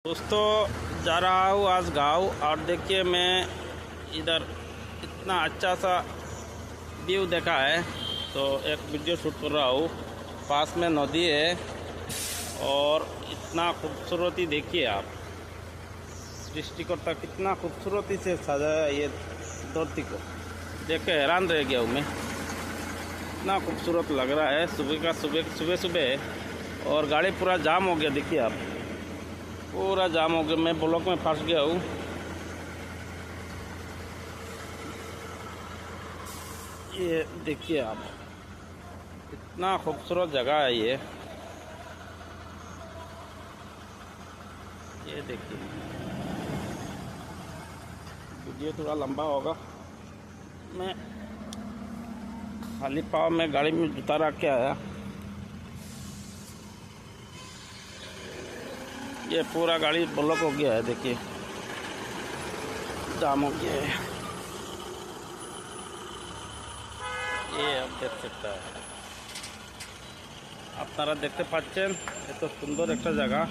दोस्तों जा रहा हूँ आज गाँव और देखिए मैं इधर इतना अच्छा सा व्यू देखा है तो एक वीडियो शूट कर रहा हूँ। पास में नदी है और इतना खूबसूरती देखिए आप। सृष्टिकर्ता कितना खूबसूरती से सजाया ये धरती को, देख के हैरान रह गया हूँ मैं। इतना खूबसूरत लग रहा है। सुबह सुबह और गाड़ी पूरा जाम हो गया, देखिए आप, पूरा जाम हो गया। मैं ब्लॉक में फंस गया हूँ। ये देखिए आप, इतना खूबसूरत जगह है ये देखिए। वीडियो थोड़ा लंबा होगा। मैं खाली पाँव में गाड़ी में जूता रख के आया। ये पूरा गाड़ी ब्लॉक हो गया है, देखिए जाम हो गया है। ये आप देख सकता है, আপনারা দেখতে পাচ্ছেন এত সুন্দর একটা জায়গা।